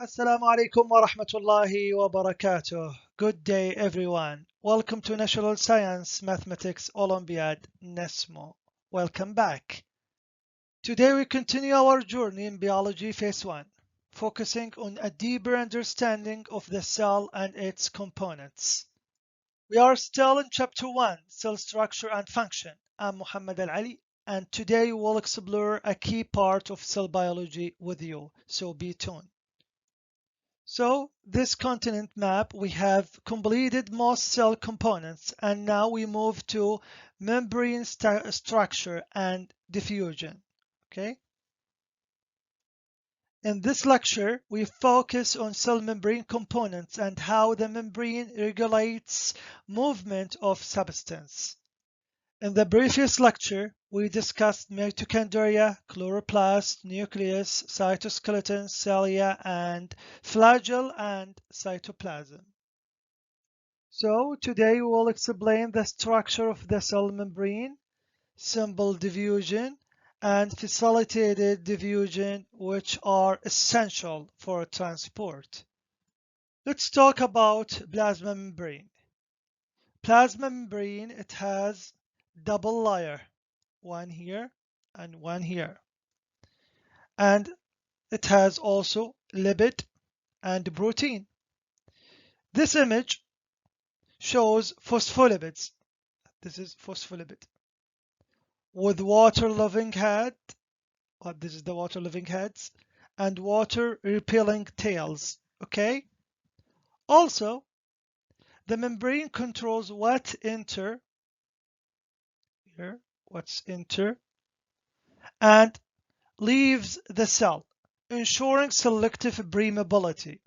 Assalamu alaikum wa rahmatullahi wa barakatuh. Good day, everyone. Welcome to National Science Mathematics Olympiad NSMO. Welcome back. Today we continue our journey in Biology Phase 1, focusing on a deeper understanding of the cell and its components. We are still in Chapter 1, Cell Structure and Function. I'm Muhammad Al-Ali, and today we'll explore a key part of cell biology with you, so be tuned. So this continent map, we have completed most cell components, and now we move to membrane structure and diffusion. Okay. In this lecture, we focus on cell membrane components and how the membrane regulates movement of substance. In the previous lecture, we discussed mitochondria, chloroplast, nucleus, cytoskeleton, cilia, and flagell and cytoplasm. So today we will explain the structure of the cell membrane, simple diffusion, and facilitated diffusion, which are essential for transport. Let's talk about plasma membrane. Plasma membrane, it has double layer, one here and one here, and it has also lipid and protein. This image shows phospholipids. This is phospholipid with water loving head. This is the water loving heads and water repelling tails. Okay. Also, the membrane controls what enter here, what's enter, and leaves the cell, ensuring selective permeability.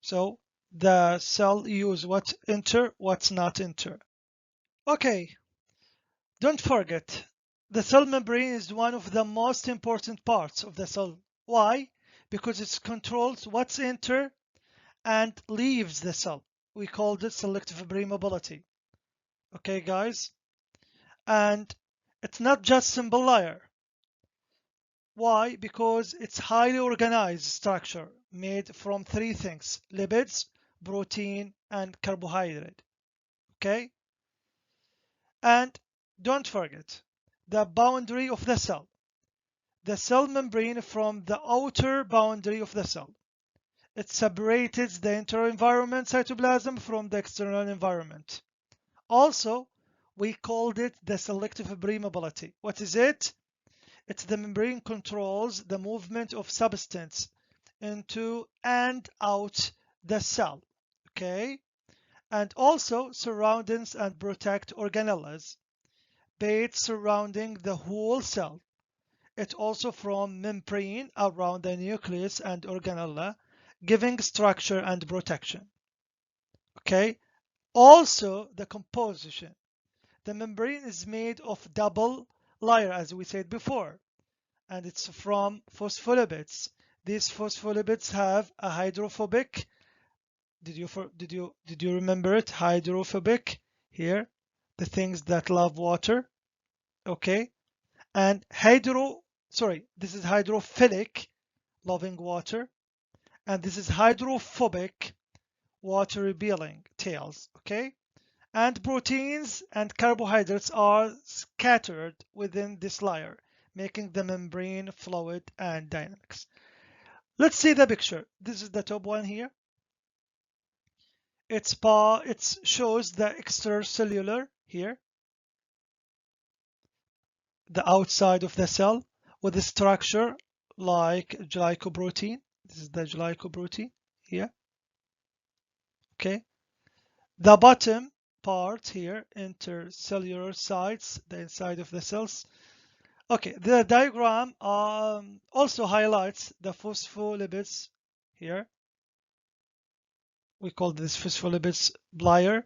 So the cell use what enter, what's not enter. Okay, don't forget, the cell membrane is one of the most important parts of the cell. Why? Because it controls what's enter and leaves the cell. We called it selective permeability. Okay, guys? And it's not just simple layer. Why? Because it's highly organized structure made from three things: lipids, protein, and carbohydrate. Okay? And don't forget the boundary of the cell. The cell membrane from the outer boundary of the cell. It separates the internal environment cytoplasm from the external environment. Also, we called it the selective permeability. What is it? It's the membrane controls the movement of substance into and out the cell. Okay? And also surroundings and protect organelles, baits surrounding the whole cell. It also forms membrane around the nucleus and organella, giving structure and protection. Okay? Also the composition. The membrane is made of double layer, as we said before, and it's from phospholipids. These phospholipids have a hydrophobic. Did you remember it? Hydrophobic here, the things that love water. Okay, and this is hydrophilic, loving water, and this is hydrophobic, water repelling tails. Okay, and proteins and carbohydrates are scattered within this layer, making the membrane fluid and dynamics. Let's see the picture. This is the top one here. It shows the extracellular here, the outside of the cell with a structure like glycoprotein. This is the glycoprotein here. Okay. The bottom part here, intercellular sites, the inside of the cells. Okay, the diagram also highlights the phospholipids here. We call this phospholipids layer,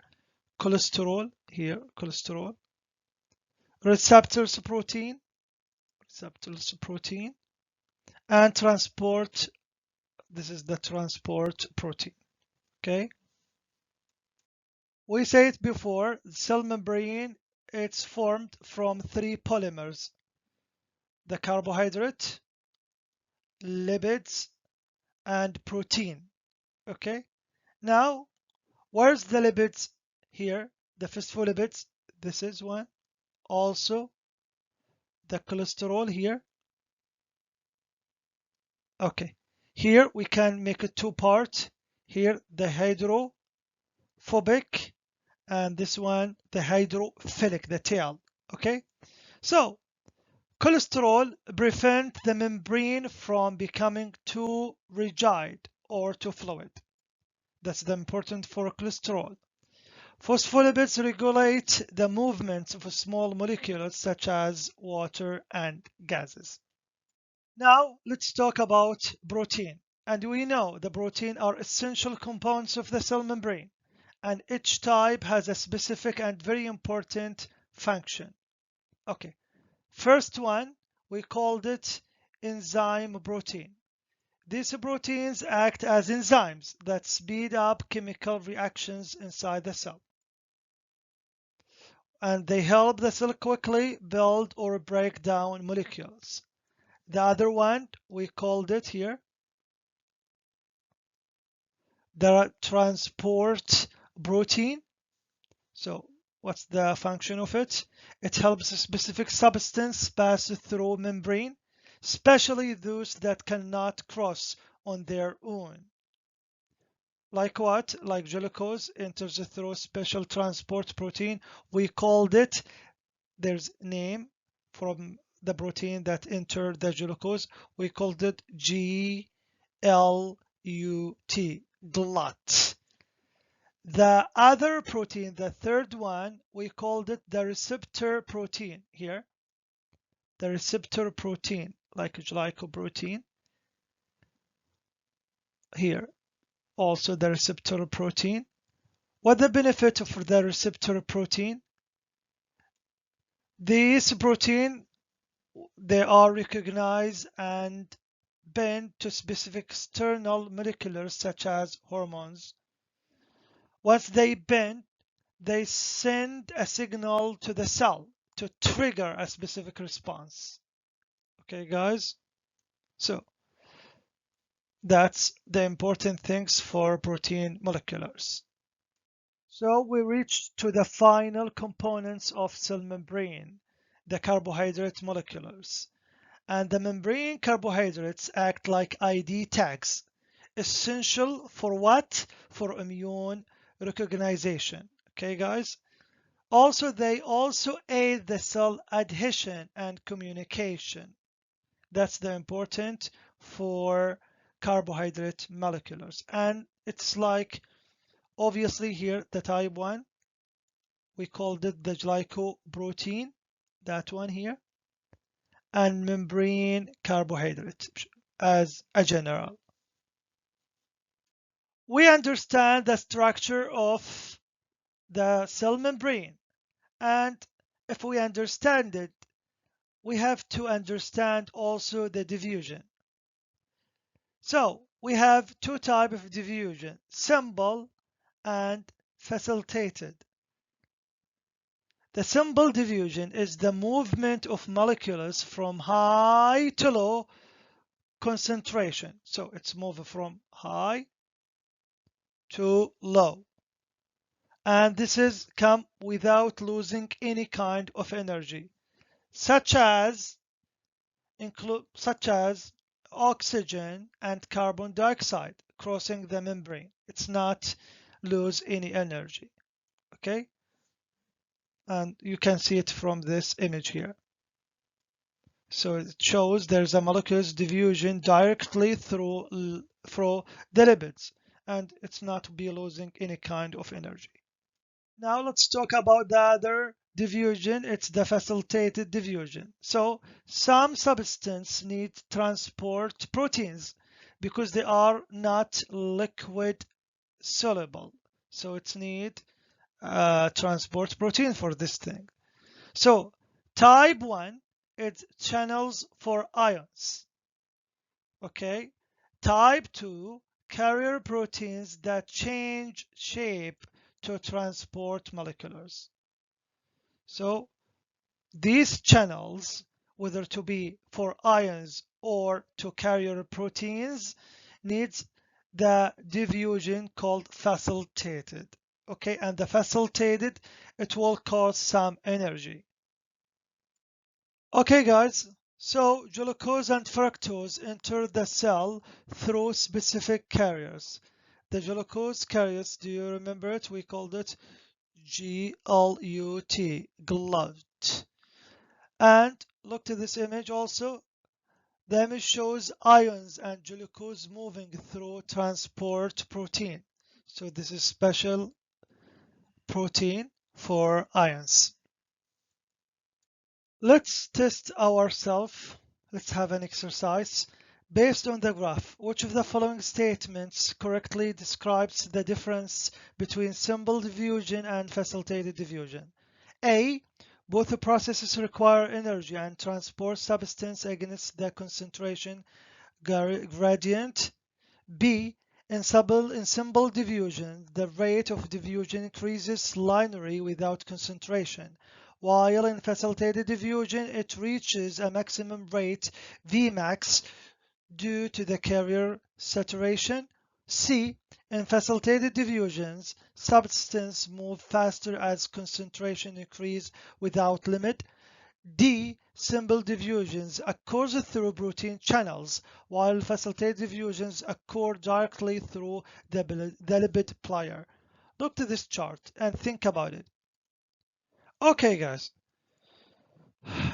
cholesterol here, cholesterol, receptors protein, and transport. This is the transport protein. Okay. We said before, cell membrane, it's formed from three polymers: the carbohydrate, lipids, and protein. Okay, now where's the lipids here? The phospholipids, this is one. Also the cholesterol here. Okay, here we can make a two-part. Here the hydrophobic, and this one the hydrophilic, the tail. Okay, so cholesterol prevent the membrane from becoming too rigid or too fluid. That's the important for cholesterol. Phospholipids regulate the movement of small molecules such as water and gases. Now let's talk about protein. And we know the protein are essential components of the cell membrane, and each type has a specific and very important function. Okay, first one, we called it enzyme protein. These proteins act as enzymes that speed up chemical reactions inside the cell, and they help the cell quickly build or break down molecules. The other one, we called it here the transport protein. So what's the function of it? It helps a specific substance pass through membrane, especially those that cannot cross on their own. Like what? Like glucose enters through special transport protein. We called it, there's name from the protein that entered the glucose. We called it GLUT, GLUT. The other protein, the third one, we called it the receptor protein here. The receptor protein, like glycoprotein here. Also the receptor protein. What the benefit of the receptor protein? These protein, they are recognized and bind to specific external molecules such as hormones. Once they bind, they send a signal to the cell to trigger a specific response. Okay, guys? So that's the important things for protein moleculars. So we reached to the final components of cell membrane, the carbohydrate moleculars. And the membrane carbohydrates act like ID tags, essential for what? For immune recognition. Okay, guys? Also, they also aid the cell adhesion and communication. That's the important for carbohydrate moleculars. And it's like, obviously here, the type 1, we called it the glycoprotein, that one here, and membrane carbohydrate as a general. We understand the structure of the cell membrane, and if we understand it, we have to understand also the diffusion. So we have two types of diffusion, simple and facilitated. The simple diffusion is the movement of molecules from high to low concentration. So it's moving from high to low. And this is come without losing any kind of energy, such as oxygen and carbon dioxide crossing the membrane. It's not lose any energy. Okay, and you can see it from this image here. So it shows there's a molecule's diffusion directly through the lipids, and it's not be losing any kind of energy. Now let's talk about the other diffusion. It's the facilitated diffusion. So some substances need transport proteins because they are not liquid soluble. So it's need transport protein for this thing. So type 1, it's channels for ions. Okay. Type 2, carrier proteins that change shape to transport molecules. So these channels, whether to be for ions or to carrier proteins, needs the diffusion called facilitated. Okay, and the facilitated, it will cause some energy. Okay, guys, so glucose and fructose enter the cell through specific carriers. The glucose carriers, do you remember it? We called it GLUT, GLUT. And look to this image also. The image shows ions and glucose moving through transport protein. So this is special protein for ions. Let's test ourselves. Let's have an exercise. Based on the graph, which of the following statements correctly describes the difference between simple diffusion and facilitated diffusion? A. Both processes require energy and transport substance against the concentration gradient. B. In simple diffusion, the rate of diffusion increases linearly without concentration, while in facilitated diffusion it reaches a maximum rate Vmax due to the carrier saturation. C. In facilitated diffusions, substances move faster as concentration increase without limit. D. Simple diffusions occur through protein channels, while facilitated diffusions occur directly through the lipid player. Look to this chart and think about it. Okay, guys,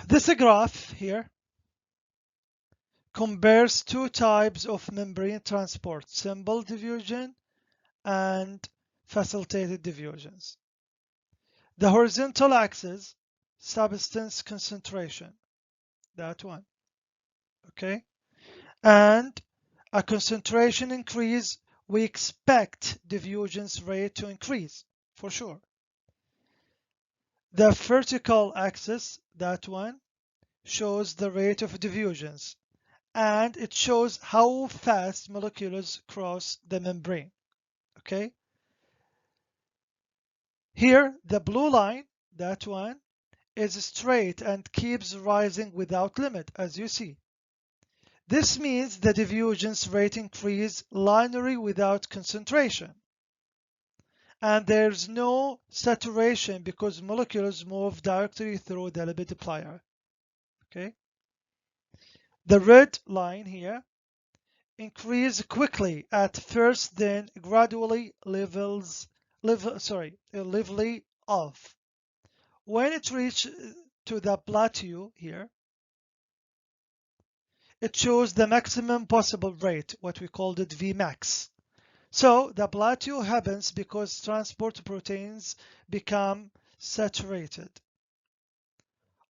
this graph here compares two types of membrane transport, simple diffusion and facilitated diffusions. The horizontal axis, substance concentration, that one, okay? And a concentration increase, we expect diffusion's rate to increase, for sure. The vertical axis, that one, shows the rate of diffusions, and it shows how fast molecules cross the membrane, okay? Here, the blue line, that one, is straight and keeps rising without limit, as you see. This means the diffusion's rate increase linearly without concentration. And there's no saturation because molecules move directly through the lipid player. Okay. The red line here increase quickly at first, then gradually levelly off. When it reaches to the plateau here, it shows the maximum possible rate, what we called it Vmax. So the plateau happens because transport proteins become saturated.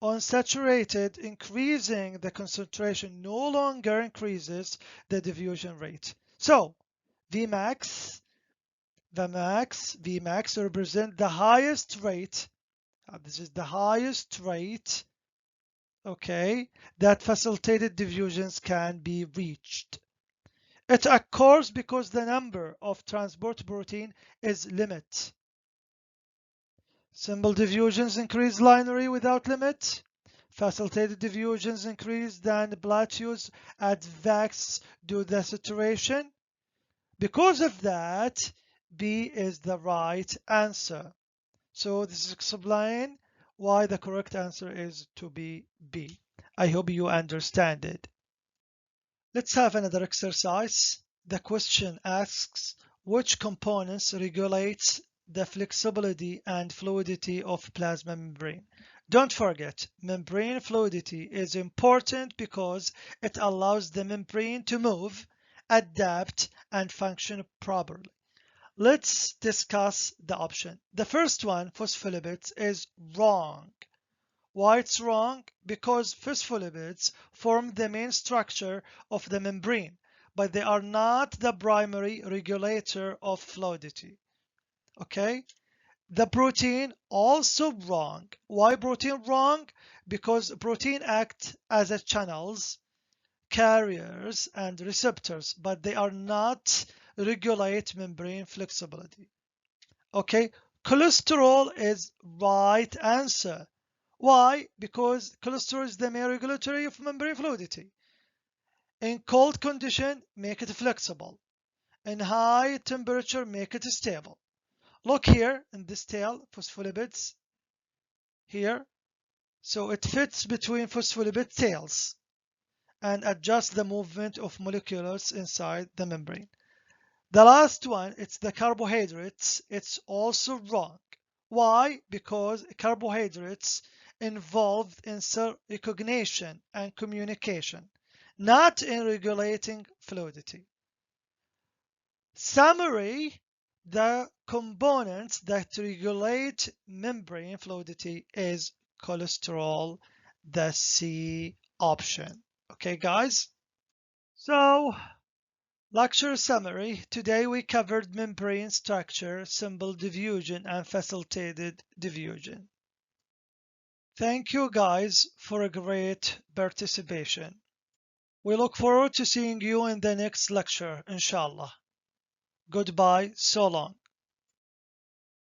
On saturated, increasing the concentration no longer increases the diffusion rate. So Vmax represent the highest rate. This is the highest rate, okay, that facilitated diffusions can be reached. It occurs because the number of transport protein is limit. Simple diffusions increase linearly without limit. Facilitated diffusions increase than plateaus at Vax due to the saturation. Because of that, B is the right answer. So this explains why the correct answer is to be B. I hope you understand it. Let's have another exercise. The question asks, which components regulates the flexibility and fluidity of plasma membrane? Don't forget, membrane fluidity is important because it allows the membrane to move, adapt, and function properly. Let's discuss the option. The first one, phospholipids, is wrong. Why it's wrong? Because phospholipids form the main structure of the membrane, but they are not the primary regulator of fluidity. Okay? The protein also wrong. Why protein wrong? Because protein act as a channels, carriers, and receptors, but they are not regulate membrane flexibility. Okay? Cholesterol is right answer. Why? Because cholesterol is the main regulatory of membrane fluidity. In cold condition, make it flexible. In high temperature, make it stable. Look here in this tail, phospholipids here. So it fits between phospholipid tails and adjusts the movement of molecules inside the membrane. The last one, it's the carbohydrates. It's also wrong. Why? Because carbohydrates involved in cell recognition and communication, not in regulating fluidity. Summary, the components that regulate membrane fluidity is cholesterol, the C option. Okay, guys? So, lecture summary. Today we covered membrane structure, simple diffusion, and facilitated diffusion. Thank you guys for a great participation. We look forward to seeing you in the next lecture, inshallah. Goodbye, so long.